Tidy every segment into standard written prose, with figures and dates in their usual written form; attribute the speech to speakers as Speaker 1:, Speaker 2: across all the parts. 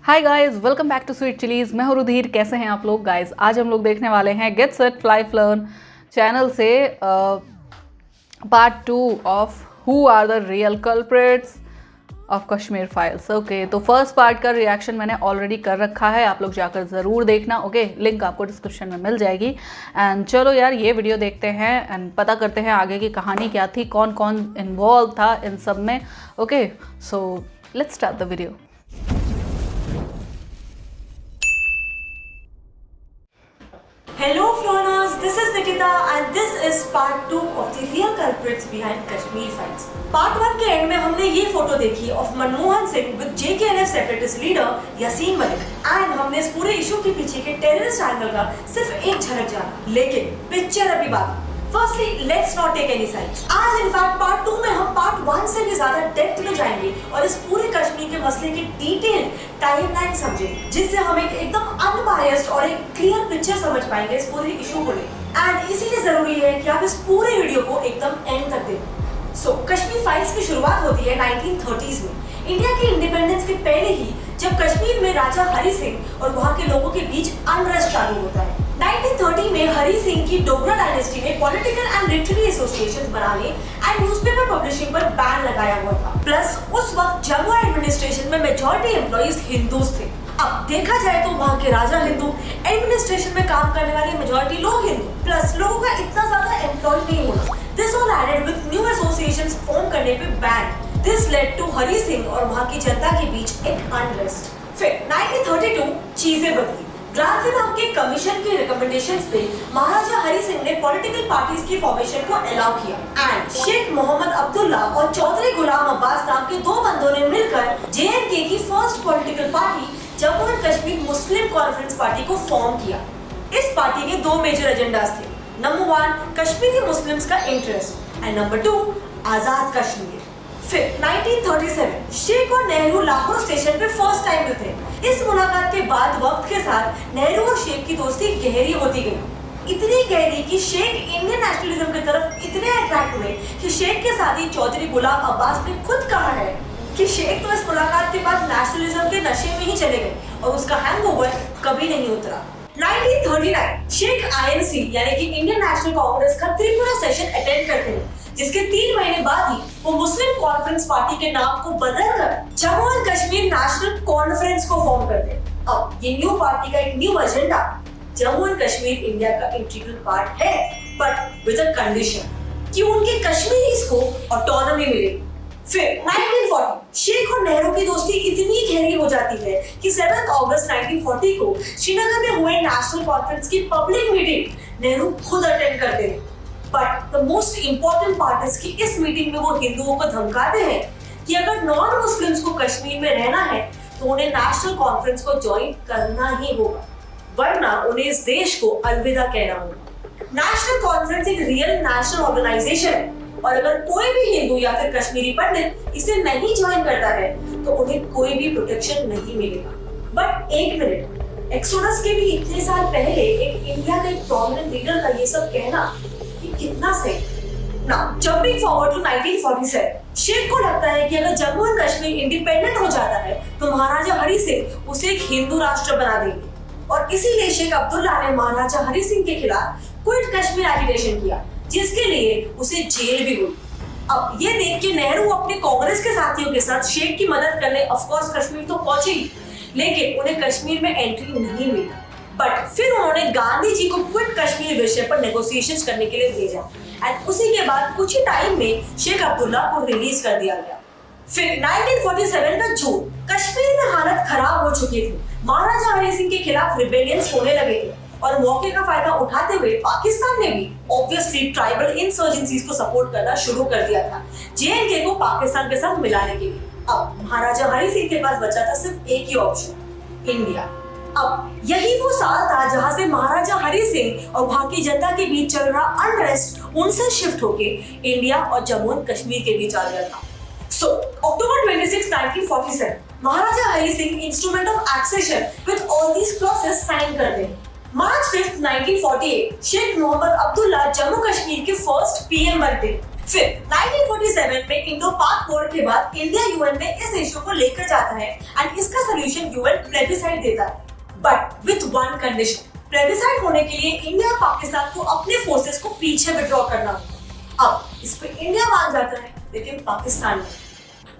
Speaker 1: Hi guys, welcome back to sweet chillies. मैं हूं रुधिर। कैसे हैं आप लोग गाइस? आज हम लोग देखने वाले हैं get set fly learn channel से part 2 of who are the real culprits of Kashmir files. Okay, तो फर्स्ट पार्ट का रिएक्शन मैंने ऑलरेडी कर रखा है, आप लोग जाकर ज़रूर देखना। ओके, लिंक आपको डिस्क्रिप्शन में मिल जाएगी। एंड चलो यार, ये वीडियो देखते हैं एंड पता करते हैं आगे की कहानी क्या थी, कौन कौन इन्वॉल्व था इन सब में। Okay, so let's start the video.
Speaker 2: Hello Flonas, this is Nikita and this is part 2 of the real culprits behind Kashmir files. Part 1 के एंड में हमने ये फोटो देखी of Manmohan Singh with JKNF separatist leader Yasin Malik and हमने इस पूरे issue के पीछे के टेररिस्ट एंगल का सिर्फ एक झलक जाना। लेकिन पिक्चर अभी बात। Firstly let's not take any sides. आज इनफैक्ट पार्ट 2 में हम पार्ट 1 से भी ज्यादा डेप्थ में जाएंगे और इस पूरे कश्मीर के मसले की डिटेल टाइमलाइन समझेंगे, जिससे हम एक एकदम अनबायस्ड और एक क्लियर पिक्चर समझ पाएंगे इस पूरे इशू को लेकर। एंड इसीलिए जरूरी है कि आप इस पूरे वीडियो को एकदम एंड तक देखें। सो कश्मीर फाइल्स की शुरुआत होती है 1930s में, इंडिया के इंडिपेंडेंस के पहले ही, जब कश्मीर में राजा हरि सिंह और वहाँ के लोगों के बीच अनरेस्ट चालू होता है। 1930 में हरि सिंह की डोगरा डायनेस्टी ने पॉलिटिकल एंड लिटरेरी एसोसिएशन बनाने एंड न्यूज़पेपर पब्लिशिंग पर बैन लगाया हुआ था। प्लस उस वक्त जम्मू एडमिनिस्ट्रेशन में मेजॉरिटी एम्प्लॉइज हिंदूज थे। अब देखा जाए तो वहाँ के राजा हिंदू, एडमिनिस्ट्रेशन में काम करने वाले मेजॉरिटी लोग हिंदू, प्लस लोगों का इतना ज्यादा एम्प्लॉय नहीं होना। This all added with new associations form करने पे ban. This led to Hari Singh और वहाँ की जनता के बीच एक अनरेस्ट। फिर 1932 चीजें बदली। ग्रांसी नाम के कमीशन के रिकमेंडेशंस पे महाराजा हरि सिंह ने पॉलिटिकल पार्टीज की फॉर्मेशन को अलाउ किया एंड शेख मोहम्मद अब्दुल्ला और चौधरी गुलाम अब्बास नाम के दो बंदों ने मिलकर JNK की first political party Jammu and Kashmir Muslim conference party को फॉर्म किया। इस पार्टी के दो मेजर एजेंडास थे। नंबर 1 कश्मीरी मुस्लिम्स का इंटरेस्ट एंड नंबर 2 आजाद कश्मीर। फिर 1937 शेख और नेहरू लाहौर स्टेशन पे फर्स्ट टाइम मिलते। इस मुलाकात के बाद वक्त के साथ नेहरू और शेख की दोस्ती गहरी होती गई, इतनी गहरी कि शेख इंडियन नेशनलिज्म की तरफ इतने अट्रैक्ट हुए कि शेख के साथी चौधरी गुलाम अब्बास ने खुद कहा है कि शेख तो इस मुलाकात के बाद नेशनलिज्म के नशे में ही चले गए और उसका हैंगओवर कभी नहीं उतरा। 1939 शेख INC यानी कि इंडियन नेशनल कांग्रेस का त्रिपुरा सेशन अटेंड करते हैं, जिसके 3 महीने बाद ही वो मुस्लिम कॉन्फ्रेंस पार्टी के नाम को बदलकर Jammu and Kashmir national conference को फॉर्म करते हैं। अब ये न्यू पार्टी का एक new agenda, Jammu and Kashmir India का इंटीग्रल पार्ट है, बट विद अ कंडीशन कि उनके कश्मीरीज को ऑटोनॉमी मिलेगी। फिर 1940 शेख और नेहरू की दोस्ती इतनी गहरी हो जाती है कि 7 अगस्त 1940 को श्रीनगर में हुए नेशनल कॉन्फ्रेंस की पब्लिक मीटिंग नेहरू खुद अटेंड करते हैं। But the most important part is कि इस मीटिंग में वो हिंदुओं को धमकाते हैं कि अगर नॉन मुस्लिम्स को कश्मीर में रहना है तो उन्हें नेशनल कॉन्फ्रेंस को ज्वाइन करना ही होगा, वरना उन्हें इस देश को अलविदा कहना होगा। नेशनल कॉन्फ्रेंस एक रियल नेशनल ऑर्गेनाइजेशन है और अगर कोई भी हिंदू या फिर कश्मीरी पंडित इसे नहीं ज्वाइन करता है तो उन्हें कोई भी प्रोटेक्शन नहीं मिलेगा। बट एक मिनट, एक्सोडस के भी इतने साल पहले एक इंडिया का एक प्रोमिनेंट लीडर का ये सब कहना कितना सही। Now jumping forward to 1947 Sheikh को लगता है कि अगर जम्मू एंड कश्मीर इंडिपेंडेंट हो जाता है तो महाराजा हरि सिंह उसे एक हिंदू राष्ट्र बना देंगे और इसीलिए शेख अब्दुल्ला ने महाराजा हरि सिंह के खिलाफ क्विट कश्मीर एजिटेशन किया, जिसके लिए उसे जेल भी हुई। अब ये देख के नेहरू अपने कांग्रेस के साथियों के साथ शेख की मदद करने ऑफ कोर्स कश्मीर तो पहुंचे ही, लेकिन उन्हें कश्मीर में एंट्री नहीं मिली। बट फिर उन्होंने गांधी जी को क्विट कश्मीर विषय पर नेगोशिएशंस करने के लिए भेजा एंड उसी के बाद कुछ ही टाइम में शेख अब्दुल्ला को रिलीज कर दिया गया। फिर 1947 का जून, कश्मीर में हालत खराब हो चुकी थी। महाराजा हरि सिंह के खिलाफ रिबेलियंस होने लगे थे और मौके का फायदा उठाते हुए पाकिस्तान ने भी ऑब्वियसली ट्राइबल इंसर्जेंसीज को सपोर्ट करना शुरू कर दिया था, JNK को पाकिस्तान के साथ मिलाने के लिए। अब महाराजा हरि सिंह के पास बचा था सिर्फ एक ही ऑप्शन, इंडिया। अब यही वो साल था जहां से महाराजा हरि सिंह और वहां की जनता के बीच चल रहा अनरेस्ट उनसे शिफ्ट होके इंडिया और जम्मू एंड कश्मीर के बीच आ गया था। So October 26, 1947 Maharaja Hari Singh instrument of accession with all these clauses sign करते हैं। मार्च 5, 1948 शेख मोहम्मद अब्दुल्ला जम्मू कश्मीर के फर्स्ट PM बनते। फिर 1947 में इंडो पाक वॉर के बाद इंडिया यूएन में इस इश्यू को लेकर जाता है एंड इसका सोल्यूशन यूएन प्लेबिसाइड देता है, but with one condition. Plebiscite होने के लिए इंडिया और पाकिस्तान को अपने फोर्सेस को पीछे विड्रॉ करना होगा। अब इस पे इंडिया मान जाता है, लेकिन पाकिस्तान नहीं।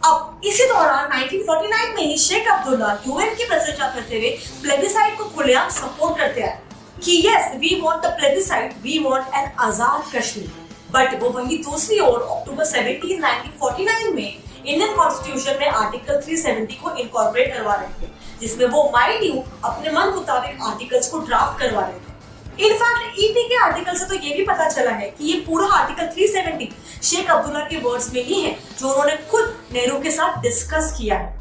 Speaker 2: अब इसी दौरान 1949 में ही शेख अब्दुल्ला यूएन की प्रशंसा करते हुए प्लेबिसाइड को खुलेआम सपोर्ट करते हैं कि yes we want the plebiscite, we want an Azad Kashmir. But वो वही दूसरी ओर अक्टूबर 17, 1949 में इंडियन कॉन्स्टिट्यूशन में आर्टिकल 370 को इनकॉर्पोरेट करवा रहे थे, जिसमें वो माइंड यू अपने मन मुताबिक आर्टिकल्स को ड्राफ्ट करवा रहे थे। इनफैक्ट ईपी के आर्टिकल से तो ये भी पता चला है कि ये पूरा आर्टिकल 370 शेख अब्दुल्ला के वर्ड्स में ही है, जो उन्होंने खुद नेहरू के साथ डिस्कस किया है।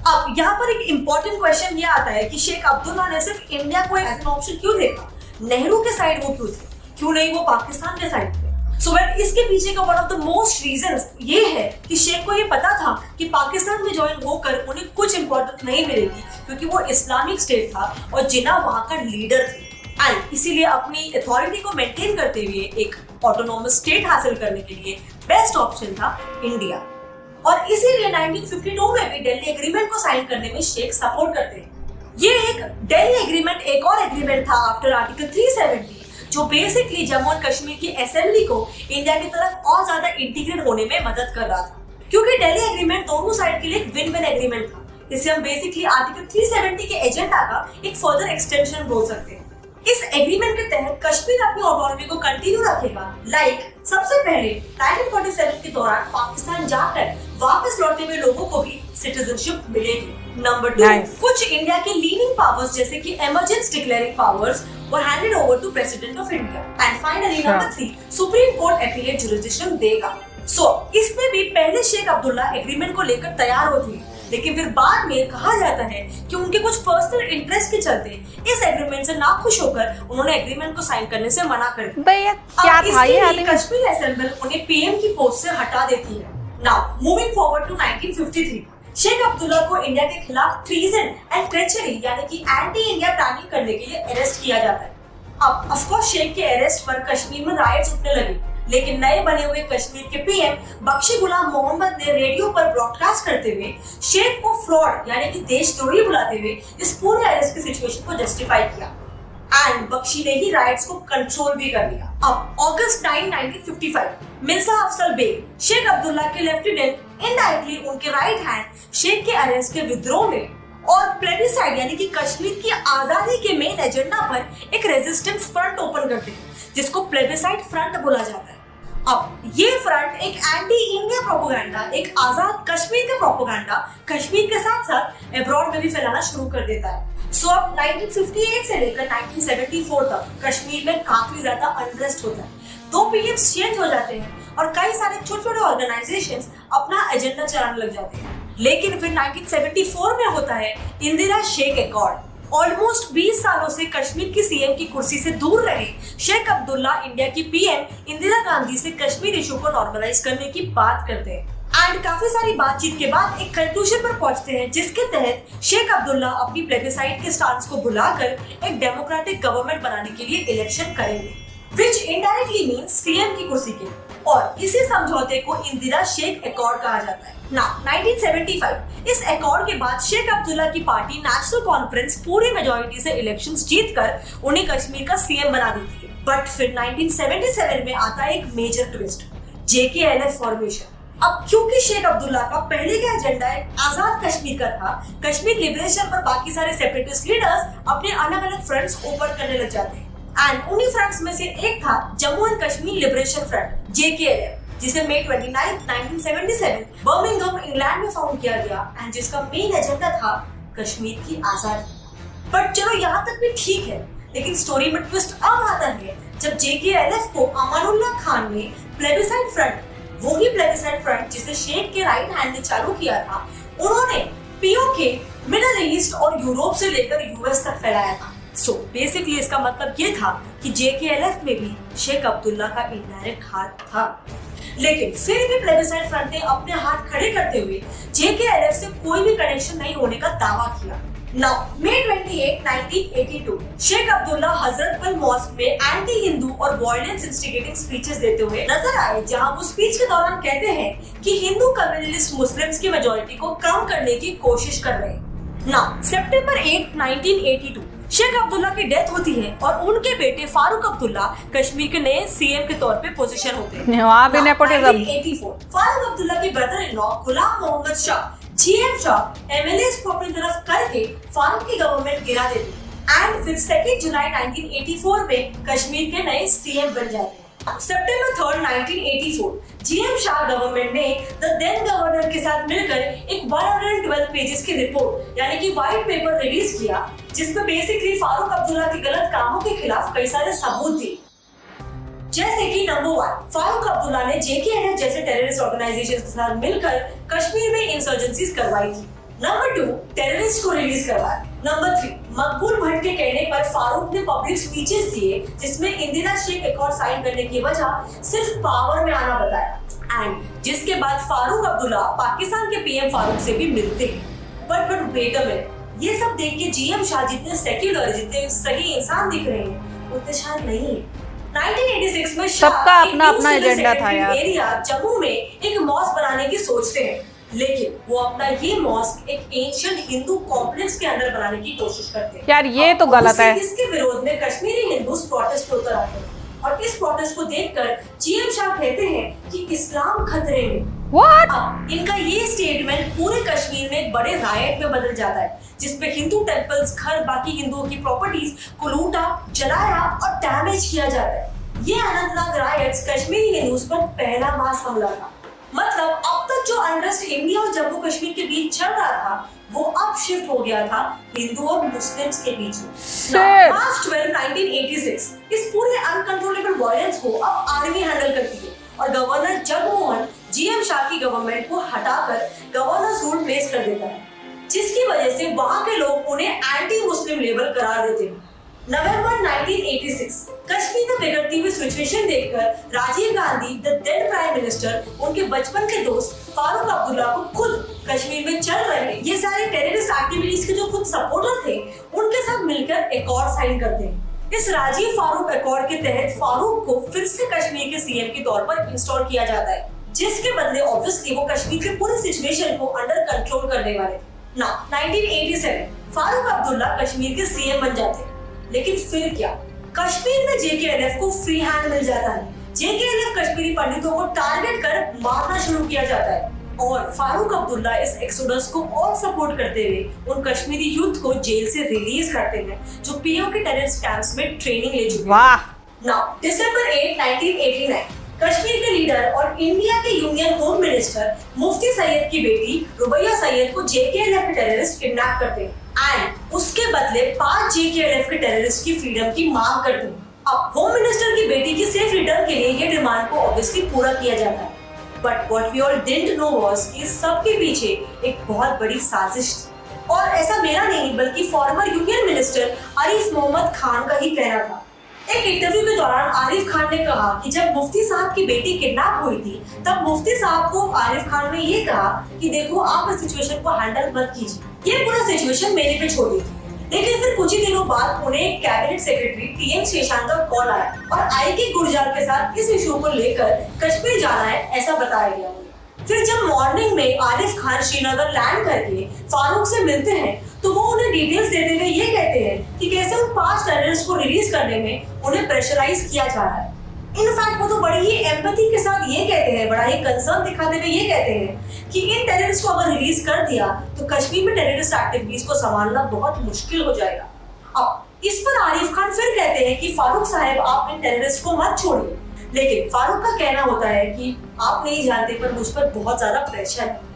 Speaker 2: अब यहाँ पर एक इम्पोर्टेंट क्वेश्चन ये आता है कि शेख अब्दुल्ला ने सिर्फ इंडिया को एज एन ऑप्शन क्यों देखा? नेहरू के साइड वो क्यों थे, क्यों नहीं वो पाकिस्तान के साइड थे? सो इसके पीछे का one of the most reasons ये है कि शेख को ये पता था कि पाकिस्तान में ज्वाइन होकर उन्हें कुछ इंपॉर्टेंस नहीं मिलेगी, क्योंकि वो इस्लामिक स्टेट था और जिन्ना वहां का लीडर थे। एंड इसीलिए अपनी अथॉरिटी को मेंटेन करते हुए एक ऑटोनॉमस स्टेट हासिल करने के लिए बेस्ट ऑप्शन था इंडिया। और इसीलिए 1952 में भी दिल्ली एग्रीमेंट को साइन करने में शेख सपोर्ट करते हैं। ये एक दिल्ली एग्रीमेंट एक और एग्रीमेंट था आफ्टर आर्टिकल 370, जो बेसिकली जम्मू एंड कश्मीर की असेंबली को इंडिया की तरफ और ज्यादा इंटीग्रेट होने में मदद कर रहा था, क्योंकि दिल्ली एग्रीमेंट दोनों साइड के लिए एक विन विन एग्रीमेंट था। इसे हम बेसिकली आर्टिकल 370 के एजेंडा का एक फर्दर एक्सटेंशन बोल सकते हैं। इस एग्रीमेंट के तहत कश्मीर अपनी ऑटोनॉमी को कंटिन्यू रखेगा। सबसे पहले 1947 के दौरान पाकिस्तान जाकर वापस लौटे हुए लोगों को भी सिटीजनशिप मिलेगी। नंबर 2, कुछ इंडिया के लीडिंग पावर्स जैसे कि emergency declaring powers were handed over to President of India. And finally, number 3, supreme court appellate jurisdiction देगा। इसमें भी पहले शेख अब्दुल्ला एग्रीमेंट को लेकर तैयार होती है, लेकिन फिर बाद में कहा जाता है कि उनके कुछ पर्सनल इंटरेस्ट के चलते इस एग्रीमेंट से नाखुश होकर उन्होंने एग्रीमेंट को साइन करने से मना कर दिया।
Speaker 1: क्या था ये?
Speaker 2: कश्मीर असेंबली उन्हें पीएम की पोस्ट से हटा देती है। Now moving forward to 1953, Sheikh Abdullah को इंडिया के खिलाफ ट्रीजन एंड ट्रेचरी यानी कि एंटी इंडिया प्लानिंग करने के लिए अरेस्ट किया जाता है। अब ऑफ कोर्स शेख के अरेस्ट पर कश्मीर में राइट्स उठने लगे, लेकिन नए बने हुए कश्मीर के पीएम बख्शी गुलाम मोहम्मद ने रेडियो पर ब्रॉडकास्ट करते हुए शेख को फ्रॉड यानी कि देशद्रोही बुलाते हुए इस पूरे अरेस्ट की सिचुएशन को जस्टिफाई किया एंड बख्शी ने ही राइट्स को कंट्रोल भी कर लिया। अब अगस्त 9, 1955 मिर्जा अफजल बेग शेख अब्दुल्ला के लेफ्टिनेंट इनडायरेक्टली उनके राइट हैंड शेख के अरेस्ट के विद्रोह में और प्लेबिसाइड यानी कि कश्मीर की आजादी के मेन एजेंडा पर एक रेजिस्टेंस फ्रंट ओपन करते हैं, जिसको प्लेबिसाइड फ्रंट बोला जाता है। अब ये फ्रंट एक एंटी इंडिया प्रोपेगेंडा, एक आजाद कश्मीर का प्रोपेगेंडा कश्मीर के साथ साथ अब्रॉड में भी फैलाना शुरू कर देता है। अब 1958 से लेकर 1974 तक कश्मीर में काफी ज्यादा अनरेस्ट होता है। 2 पीएम्स चेंज हो जाते हैं और कई सारे छोटे छोटे ऑर्गेनाइजेशंस अपना एजेंडा चलाने लग जाते हैं। लेकिन फिर 1974 में होता है इंदिरा शेख एकॉर्ड। ऑलमोस्ट 20 सालों से कश्मीर की सीएम की कुर्सी से दूर रहे शेख अब्दुल्ला इंडिया की पीएम इंदिरा गांधी से कश्मीर इशू को नॉर्मलाइज करने की बात करते हैं एंड काफी सारी बातचीत के बाद एक कंक्लूजन पर पहुंचते हैं, जिसके तहत शेख अब्दुल्ला अपनी प्लेबिसाइड के स्टांस को भुलाकर एक डेमोक्रेटिक गवर्नमेंट बनाने के लिए इलेक्शन करेंगे, विच इनडायरेक्टली मींस सीएम की कुर्सी के, और इसी समझौते को इंदिरा शेख एकॉर्ड कहा जाता है। 1975 इस एकॉर्ड के बाद शेख अब्दुल्ला की पार्टी नेशनल कॉन्फ्रेंस पूरी मेजॉरिटी से इलेक्शंस जीतकर उन्हें कश्मीर का सीएम बना देती है। बट फिर 1977 में आता है एक मेजर ट्विस्ट, JKLF फॉर्मेशन। अब क्योंकि शेख अब्दुल्ला का पहले का एजेंडा एक आजाद कश्मीर का था, कश्मीर लिबरेशन पर बाकी सारे सेपरेटिस्ट लीडर्स अपने अलग अलग फ्रंट्स ओपन करने लग जाते हैं एंड उन्हीं फ्रंट्स में से एक था Jammu and Kashmir liberation front JKLF, जिसे मई 29, 1977 बर्मिंघम इंग्लैंड में फाउंड किया गया एंड जिसका मेन एजेंडा था कश्मीर की आजादी। बट चलो यहाँ तक भी ठीक है, लेकिन स्टोरी में ट्विस्ट अब आता है जब JKLF को अमानुल्लाह खान ने प्लेबिसाइड फ्रंट, वही प्लेबिसाइड फ्रंट जिसे शेख के राइट हैंड ने चालू किया था, उन्होंने POK मिडिल ईस्ट और यूरोप से लेकर US तक फैलाया था। बेसिकली इसका मतलब ये था कि JKLF में भी शेख अब्दुल्ला का इनडायरेक्ट हाथ था। लेकिन फिर भी प्लेबिसाइड फ्रंट ने अपने हाथ खड़े करते हुए JKLF से कोई भी कनेक्शन नहीं होने का दावा किया। नाउ मई 28, 1982 शेख अब्दुल्ला हजरतबल मॉस्क में एंटी हिंदू और वायलेंस इंस्टिगेटिंग स्पीचेस देते हुए नजर आए, जहां वो स्पीच के दौरान कहते हैं कि हिंदू कम्युनलिस्ट मुस्लिम्स की मेजॉरिटी को कम करने की कोशिश कर रहे हैं। ना सितंबर 8, 1982 शेख अब्दुल्ला की डेथ होती है और उनके बेटे फारूक अब्दुल्ला कश्मीर के नए सीएम के तौर पे पोजीशन होते हैं।
Speaker 1: वहाँ भी नेपोटिज्म।
Speaker 2: 1984 फारूक अब्दुल्ला के brother in law Ghulam Mohammad Shah GM Shah MLAs को अपनी तरफ करके फारूक की गवर्नमेंट गिरा देती है एंड फिर 2 जुलाई 1984 में कश्मीर के नए सीएम बन जाते हैं। सितंबर 3, 1984 जीएम शाह गवर्नमेंट ने द देन गवर्नर के साथ मिलकर एक 112 पेजेस की रिपोर्ट यानी कि व्हाइट पेपर रिलीज किया, जिसमें बेसिकली फारूक अब्दुल्ला के गलत कामों के खिलाफ कई सारे सबूत दिए। जैसे कि नंबर 1, फारूक अब्दुल्ला ने जेकेएनएफ जैसे टेररिस्ट ऑर्गेनाइजेशन के साथ मिलकर कश्मीर में इंसर्जेंसीज करवाई थी। नंबर 2, टेररिस्ट को रिलीज करवाया। नंबर 3, मकबूल भट्ट के कहने पर फारूक ने पब्लिक स्पीचेस दिए, जिसमें इंदिरा शेख एकॉर्ड साइन करने की वजह सिर्फ पावर में आना बताया एंड जिसके बाद फारूक अब्दुल्ला पाकिस्तान के पीएम फारूक से भी मिलते हैं। बट वेट अ मिनट, ये सब देख के जीएम शाह जितने सेक्युलर, जितने सही इंसान दिख रहे हैं उतने शायद नहीं है। 1986 में
Speaker 1: सबका अपना अपना एजेंडा था यार।
Speaker 2: एरिया जम्मू में एक मॉस्क बनाने की सोचते हैं, लेकिन वो अपना ये मॉस्क एक एंशिएंट हिंदू कॉम्प्लेक्स के अंदर बनाने की कोशिश करते हैं।
Speaker 1: यार ये तो गलत है।
Speaker 2: इसके विरोध में कश्मीरी हिंदूज प्रोटेस्ट पे उतर आते हैं और इस प्रोटेस्ट को देखकर जीएम शाह कहते हैं कि इस्लाम खतरे में।
Speaker 1: What?
Speaker 2: इनका ये स्टेटमेंट पूरे कश्मीर में एक बड़े रायट में बदल जाता है, जिसपे हिंदू टेंपल्स, घर, बाकी हिंदुओं की प्रॉपर्टीज को लूटा, जलाया और डैमेज किया जाता है। ये अनंतनाग रायट्स कश्मीरी हिंदूज पर पहला मास हमला था। मतलब अब तक जो अनरेस्ट इंडिया और जम्मू कश्मीर के बीच चल रहा था, वो अब शिफ्ट हो गया था हिंदू और मुस्लिम्स के बीच में। मार्च 12, 1986 इस पूरे अनकंट्रोलेबल वायलेंस को अब आर्मी हैंडल करती है और गवर्नर जगमोहन जीएम शाह की गवर्नमेंट को हटाकर गवर्नर्स रूल प्लेस कर देता है, जिसकी वजह से वहां के लोग उन्हें एंटी मुस्लिम लेबल करार देते हैं। नवंबर 1986 कश्मीर में बिगड़ती हुई सिचुएशन देखकर Rajiv Gandhi the then prime minister उनके बचपन के दोस्त फारूक अब्दुल्ला को खुद कश्मीर में चल रहे ये सारे टेररिस्ट एक्टिविटीज के जो खुद सपोर्टर थे उनके साथ मिलकर एकॉर्ड साइन करते हैं। इस राजीव फारूक एकॉर्ड के तहत फारूक को फिर से कश्मीर के सीएम के तौर पर इंस्टॉल किया जाता है, जिसके बदले ऑब्वियसली वो कश्मीर के पूरे सिचुएशन को अंडर कंट्रोल करने वाले थे। 1987 फारूक अब्दुल्ला कश्मीर के सीएम बन जाते हैं, लेकिन फिर क्या, कश्मीर में जेकेएनएफ को फ्री हैंड मिल जाता है। जेकेएनएफ कश्मीरी पंडितों को टारगेट कर मारना शुरू किया जाता है और फारूक अब्दुल्ला इस एक्सोडस को और सपोर्ट करते हुए उन कश्मीरी यूथ को जेल से रिलीज करते हैं जो पीओके टेररिस्ट कैंप्स में ट्रेनिंग ले चुके हैं। नाउ दिसंबर 8, 1989 कश्मीर के लीडर और इंडिया के यूनियन होम मिनिस्टर मुफ्ती सैयद की बेटी रुबैया सैयद को जेकेएनएफ के टेररिस्ट किडनैप करते हैं एंड उसके बदले 5 जेकेएनएफ के टेररिस्ट की फ्रीडम की मांग करते हैं। अब होम मिनिस्टर की बेटी की सेफ रिटर्न के लिए ये डिमांड को ऑब्वियसली पूरा किया जाता है, but what we all didn't know was कि सबके पीछे एक बहुत बड़ी साजिश थी और ऐसा मेरा नहीं बल्कि former union minister Arif Mohammad Khan का ही कहना था। एक इंटरव्यू के दौरान आरिफ खान ने कहा कि जब मुफ्ती साहब की बेटी किडनैप हुई थी तब मुफ्ती साहब को आरिफ खान ने ये कहा कि देखो आप इस सिचुएशन को हैंडल मत कीजिए, ये पूरा सिचुएशन मेरे पे छोड़ दीजिए। लेकिन फिर कुछ ही दिनों बाद उन्हें कैबिनेट सेक्रेटरी टीएम शेषान का कॉल आया और आईके गुरजाल के साथ इस इशू को लेकर कश्मीर जाना है ऐसा बताया गया। फिर जब मॉर्निंग में आरिफ खान श्रीनगर लैंड करके फारूक से मिलते हैं तो वो उन्हें डिटेल्स देते हुए ये कहते हैं कि कैसे उन 5 टेररिस्ट को रिलीज करने में उन्हें प्रेशराइज किया जा रहा है। इनफैक्ट वो तो बड़ी ही एम्पैथी के साथ ये कहते हैं, बड़ा ही कंसर्न दिखाते हुए ये कहते हैं कि इन टेररिस्ट को अगर रिलीज कर दिया तो कश्मीर में टेररिस्ट एक्टिविटीज को संभालना बहुत मुश्किल हो जाएगा। अब इस पर आरिफ खान फिर कहते हैं कि फारूक साहब आप इन टेररिस्ट को मत छोड़िए, लेकिन फारूक का कहना होता है कि आप नहीं जानते पर मुझ पर बहुत ज्यादा प्रेशर है।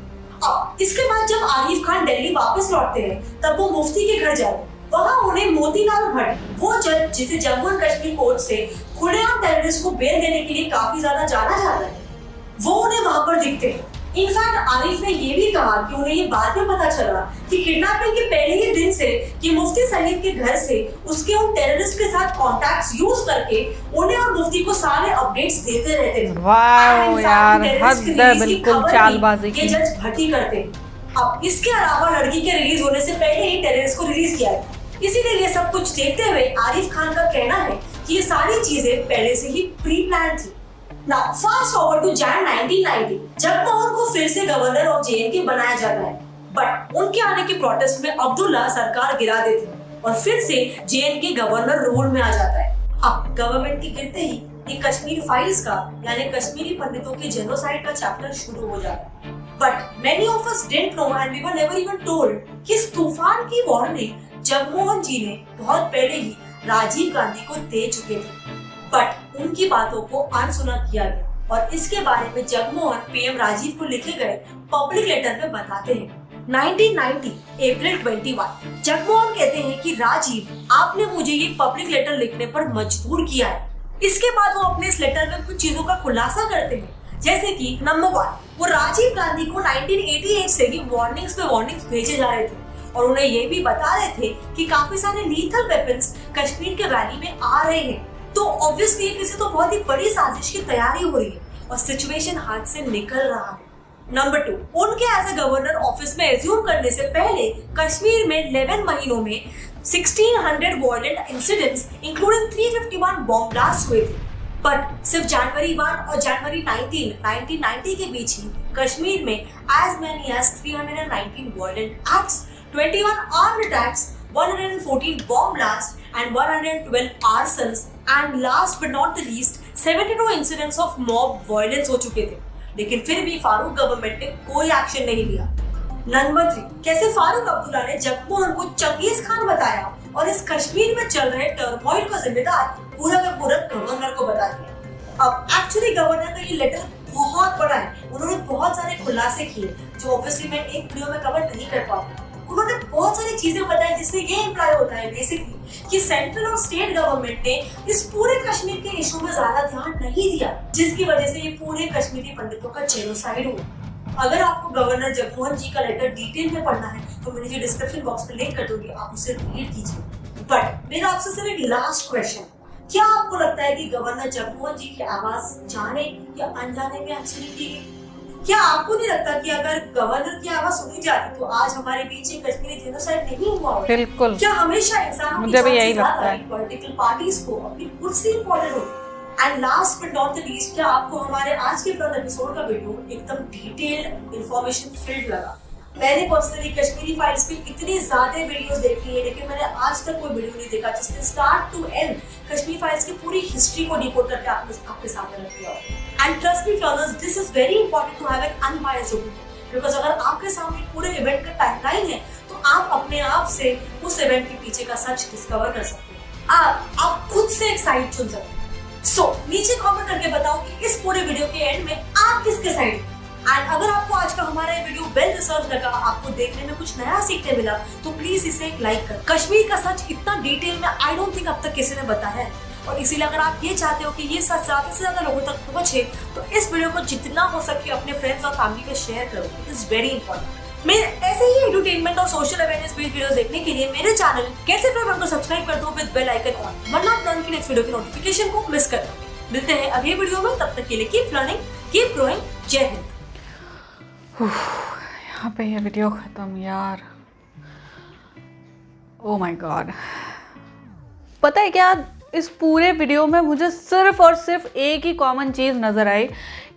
Speaker 2: अब इसके बाद जब आरिफ खान दिल्ली वापस लौटते हैं तब वो मुफ्ती के घर जाते हैं। वहां उन्हें मोतीलाल भट्ट, वो जज जिसे जम्मू एंड कश्मीर कोर्ट से खुलेआम टेररिस्ट को बेल देने के लिए काफी ज्यादा जाना जाता है, वो उन्हें वहां पर दिखते हैं। इनफैक्ट आरिफ ने ये भी कहा कि उन्हें ये बाद में पता चला कि किडनैपिंग के पहले ही दिन से कि मुफ्ती सईद के घर से उसके उन टेररिस्ट के साथ कॉन्टैक्ट्स यूज करके उन्हें और मुफ्ती को सारे अपडेट्स देते रहते थे।
Speaker 1: वाह यार, हद है बिल्कुल चालबाजी की।
Speaker 2: ये जज भट्टी करते। अब इसके अलावा लड़की के रिलीज होने से पहले ही टेररिस्ट को रिलीज किया इसीलिए ये सब कुछ देखते हुए आरिफ खान का कहना है कि ये सारी चीजें पहले से ही प्री प्लान थी। Now fast forward to Jan 1990, Jagmohan को फिर से गवर्नर ऑफ जेएनके बनाया जाता है, बट उनके आने के प्रोटेस्ट में अब्दुल्ला सरकार गिरा देती है और फिर से जेएनके गवर्नर रोल में आ जाता है। अब गवर्नमेंट के गिरते ही ये कश्मीर फाइल्स का यानी कश्मीरी पंडितों के जेनोसाइड का चैप्टर शुरू हो जाता है। But many of us didn't know and we were never even told कि इस तूफान की वार्निंग जगमोहन जी ने बहुत पहले ही राजीव गांधी को दे चुके थे, बट उनकी बातों को अनसुना किया गया और इसके बारे में जगमोहन पीएम राजीव को लिखे गए पब्लिक लेटर में बताते हैं। 1990 अप्रैल 21 जगमोहन कहते हैं कि राजीव, आपने मुझे ये पब्लिक लेटर लिखने पर मजबूर किया है। इसके बाद वो अपने इस लेटर में कुछ चीजों का खुलासा करते हैं, जैसे कि नंबर 1, वो राजीव गांधी को 1988 से ही वार्निंग्स पे वार्निंग्स भेजे जा रहे थे और उन्हें ये भी बता रहे थे कि काफी सारे लीथल वेपन्स कश्मीर के वैली में आ रहे हैं। तो ऑब्वियसली किसी तो बहुत ही बड़ी साजिश की तैयारी हो रही है और सिचुएशन हाथ से निकल रहा है। नंबर 2, उनके एज ए गवर्नर ऑफिस में एज्यूम करने से पहले कश्मीर में 11 महीनों में 1600 violent incidents including 351 bomb blast हुए थे। बट सिर्फ जनवरी 1 और जनवरी 1990 के बीच ही कश्मीर में as many as 319 violent acts, 21 armed attacks, 114 bomb blasts and 112 arsons and last but not the least 72 incidents of mob violence हो चुके थे, लेकिन फिर भी फारूक गवर्नमेंट ने कोई एक्शन नहीं लिया। नंबर 3, कैसे फारूक अब्दुल्ला ने जगमोहन को चंगेज खान बताया और इस कश्मीर में चल रहे टर्मोइल का जिम्मेदार पूरा का पूरा गवर्नर को बता दिया। अब एक्चुअली गवर्नर का ये लेटर बहुत बड़ा है, उन्होंने बहुत सारे खुलासे किए जो ऑब्वियसली मैं एक वीडियो में कवर नहीं कर पाऊंगा। उन्होंने बहुत सारी चीजें बताई जिससे ये इम्प्लाई होता है बेसिकली कि सेंट्रल और स्टेट गवर्नमेंट ने इस पूरे कश्मीर के इशू में ज्यादा ध्यान नहीं दिया, जिसकी वजह से ये पूरे कश्मीरी पंडितों का जेनोसाइड हुआ। अगर आपको गवर्नर जगमोहन जी का लेटर डिटेल में पढ़ना है तो मैं नीचे डिस्क्रिप्शन बॉक्स में लिंक कर दूंगी, आप उसे रीड कीजिए। बट मेरा आपसे सिर्फ एक लास्ट क्वेश्चन, क्या आपको लगता है कि गवर्नर जगमोहन जी की आवाज जाने या अनजाने में एक्चुअली दी गई? क्या आपको नहीं लगता कि अगर गवर्नर की आवाज सुनी जाती तो आज हमारे बीच एक कश्मीरी जेनोसाइड नहीं हुआ होता?
Speaker 1: बिल्कुल।
Speaker 2: क्या हमेशा इंसान
Speaker 1: मुझे भी यही लगता है
Speaker 2: पॉलिटिकल पार्टीज को अपनी कुर्सी इंपॉर्टेंट होती? And last but not the least, क्या आपको हमारे आज के फ्रंट एपिसोड का वीडियो एकदम डिटेल्ड इंफॉर्मेशन फिल्ड लगा? मैंने पर्सनली कश्मीरी फाइल्स पे इतनी ज्यादा वीडियोस देखी है, लेकिन मैंने आज तक कोई वीडियो नहीं देखा जिसने start to end Kashmir files की पूरी हिस्ट्री को डिकोड करके आपके सामने रख दिया हो। And trust me friends, this is very important to have an unbiased opinion, because अगर आपके सामने पूरे इवेंट का टाइमलाइन है तो आप अपने आप से उस इवेंट के पीछे का सच डिस्कवर कर सकते हैं। आप खुद से एक साइड चुन सकते हैं। सो नीचे कमेंट करके बताओ कि इस पूरे वीडियो के एंड में आप किसके साइड हैं। एंड अगर आपको आज का हमारा ये वीडियो वेल रिसर्च लगा, आपको देखने में कुछ नया सीखने मिला, तो प्लीज इसे एक लाइक कर। कश्मीर का सच इतना डिटेल में आई डोंट थिंक अब तक किसी ने बताया है, और इसीलिए अगर आप ये चाहते हो कि ये सच ज्यादा से ज्यादा लोगों तक पहुंचे तो इस वीडियो को जितना हो सके अपने फ्रेंड्स और फैमिली में शेयर करो। It is very important. मैं ऐसे ही एंटरटेनमेंट और सोशल अवेयरनेस बेस्ड वीडियो देखने के लिए मेरे चैनल कैसे फ्रेंड को सब्सक्राइब कर दो विद बेल आइकन ऑन, वरना आप लर्न की नेक्स्ट वीडियो की नोटिफिकेशन को मिस कर दो। मिलते हैं अगले वीडियो में, तब तक के लिए कीप लर्निंग, कीप ग्रोइंग। जय हिंद।
Speaker 1: यहाँ पे ये वीडियो खत्म यार। ओ माय गॉड, पता है क्या, इस पूरे वीडियो में मुझे सिर्फ और सिर्फ एक ही कॉमन चीज़ नज़र आई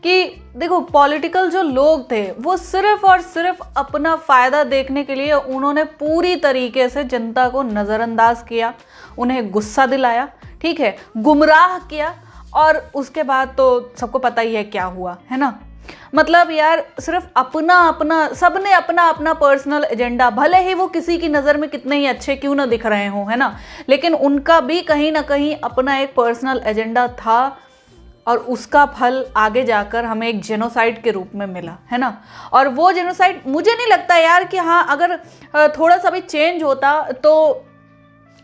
Speaker 1: कि देखो, पॉलिटिकल जो लोग थे वो सिर्फ और सिर्फ अपना फ़ायदा देखने के लिए उन्होंने पूरी तरीके से जनता को नज़रअंदाज किया, उन्हें गुस्सा दिलाया, ठीक है, गुमराह किया, और उसके बाद तो सबको पता ही है क्या हुआ, है ना। मतलब यार, सिर्फ अपना सबने अपना पर्सनल एजेंडा, भले ही वो किसी की नज़र में कितने ही अच्छे क्यों ना दिख रहे हों, है ना, लेकिन उनका भी कहीं ना कहीं अपना एक पर्सनल एजेंडा था, और उसका फल आगे जाकर हमें एक जेनोसाइड के रूप में मिला, है ना। और वो जेनोसाइड, मुझे नहीं लगता यार कि हाँ, अगर थोड़ा सा भी चेंज होता तो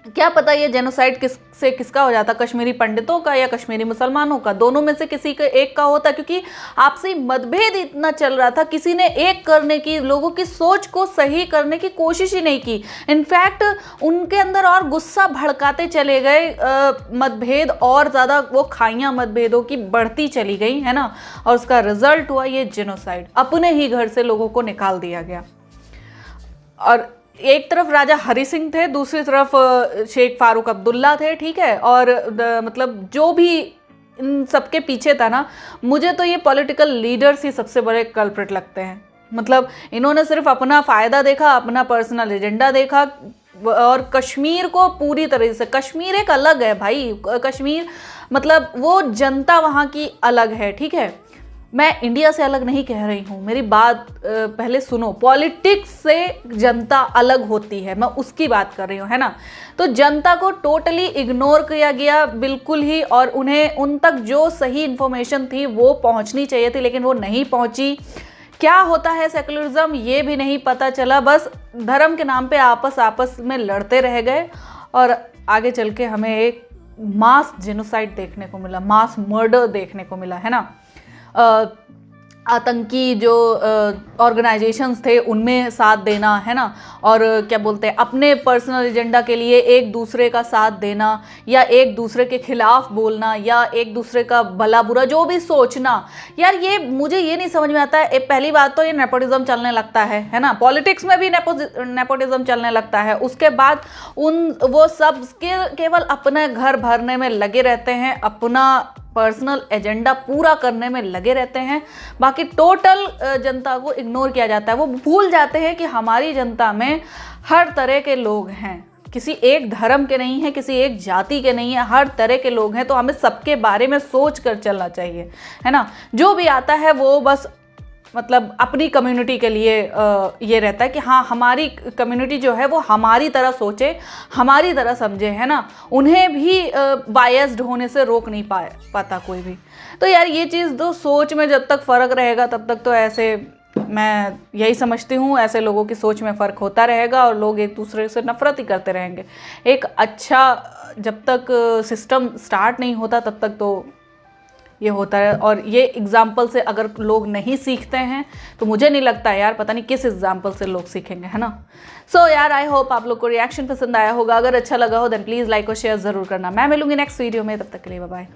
Speaker 1: क्या पता ये जेनोसाइड किसका हो जाता, कश्मीरी पंडितों का या कश्मीरी मुसलमानों का, दोनों में से किसी के एक का होता, क्योंकि आपसी मतभेद इतना चल रहा था, किसी ने एक करने की, लोगों की सोच को सही करने की कोशिश ही नहीं की। इनफैक्ट उनके अंदर और गुस्सा भड़काते चले गए, मतभेद और ज़्यादा वो खाइयाँ मतभेदों की बढ़ती चली गई, है ना, और उसका रिजल्ट हुआ ये जेनोसाइड, अपने ही घर से लोगों को निकाल दिया गया। और एक तरफ राजा हरि सिंह थे, दूसरी तरफ शेख फारूक अब्दुल्ला थे, ठीक है। और मतलब जो भी इन सबके पीछे था ना, मुझे तो ये पॉलिटिकल लीडर्स ही सबसे बड़े कल्प्रिट लगते हैं। मतलब इन्होंने सिर्फ अपना फ़ायदा देखा, अपना पर्सनल एजेंडा देखा, और कश्मीर को पूरी तरह से, कश्मीर एक अलग है भाई, कश्मीर मतलब वो जनता वहाँ की अलग है, ठीक है। मैं इंडिया से अलग नहीं कह रही हूँ, मेरी बात पहले सुनो। पॉलिटिक्स से जनता अलग होती है, मैं उसकी बात कर रही हूँ, है ना। तो जनता को टोटली इग्नोर किया गया बिल्कुल ही, और उन्हें उन तक जो सही इन्फॉर्मेशन थी वो पहुँचनी चाहिए थी, लेकिन वो नहीं पहुँची। क्या होता है सेकुलरिज्म ये भी नहीं पता चला, बस धर्म के नाम पे आपस में लड़ते रह गए, और आगे चल के हमें एक मास जेनोसाइड देखने को मिला, मास मर्डर देखने को मिला, है ना। आतंकी जो ऑर्गेनाइजेशंस थे उनमें साथ देना, है ना, और क्या बोलते हैं, अपने पर्सनल एजेंडा के लिए एक दूसरे का साथ देना, या एक दूसरे के खिलाफ बोलना, या एक दूसरे का भला बुरा जो भी सोचना। यार ये मुझे ये नहीं समझ में आता है। पहली बात तो ये नेपोटिज्म चलने लगता है ना, पॉलिटिक्स में भी नेपोटिज्म चलने लगता है। उसके बाद वो सब केवल अपने घर भरने में लगे रहते हैं, अपना पर्सनल एजेंडा पूरा करने में लगे रहते हैं, बाकी टोटल जनता को इग्नोर किया जाता है। वो भूल जाते हैं कि हमारी जनता में हर तरह के लोग हैं, किसी एक धर्म के नहीं है, किसी एक जाति के नहीं है, हर तरह के लोग हैं। तो हमें सबके बारे में सोच कर चलना चाहिए, है ना। जो भी आता है वो बस मतलब अपनी कम्युनिटी के लिए ये रहता है कि हाँ हमारी कम्युनिटी जो है वो हमारी तरह सोचे, हमारी तरह समझे, है ना। उन्हें भी बायस्ड होने से रोक नहीं पाता कोई भी। तो यार ये चीज़ तो सोच में जब तक फ़र्क रहेगा तब तक तो ऐसे, मैं यही समझती हूँ, ऐसे लोगों की सोच में फ़र्क होता रहेगा और लोग एक दूसरे से नफरत ही करते रहेंगे। एक अच्छा जब तक सिस्टम स्टार्ट नहीं होता तब तक तो ये होता है। और ये एग्जाम्पल से अगर लोग नहीं सीखते हैं तो मुझे नहीं लगता यार, पता नहीं किस एग्जाम्पल से लोग सीखेंगे, है ना। सो यार आई होप आप लोग को रिएक्शन पसंद आया होगा। अगर अच्छा लगा हो देन प्लीज़ लाइक और शेयर ज़रूर करना। मैं मिलूंगी नेक्स्ट वीडियो में, तब तक के लिए बाय बाय।